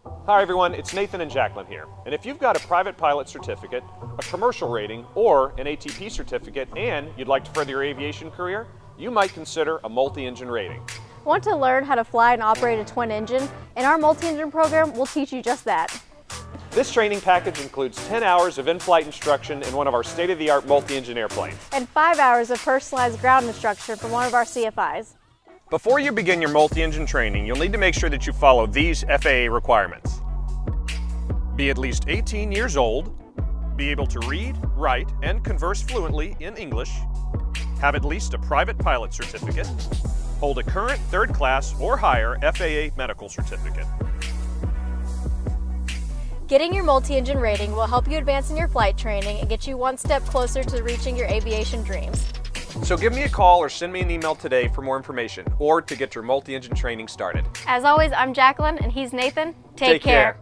Hi everyone, it's Nathan and Jacqueline here. And if you've got a private pilot certificate, a commercial rating, or an ATP certificate, and you'd like to further your aviation career, you might consider a multi-engine rating. Want to learn how to fly and operate a twin engine? In our multi-engine program, we'll teach you just that. This training package includes 10 hours of in-flight instruction in one of our state-of-the-art multi-engine airplanes. And 5 hours of personalized ground instruction from one of our CFIs. Before you begin your multi-engine training, you'll need to make sure that you follow these FAA requirements. Be at least 18 years old, be able to read, write, and converse fluently in English, have at least a private pilot certificate, hold a current third class or higher FAA medical certificate. Getting your multi-engine rating will help you advance in your flight training and get you one step closer to reaching your aviation dreams. So give me a call or send me an email today for more information or to get your multi-engine training started. As always, I'm Jacqueline and he's Nathan. Take care.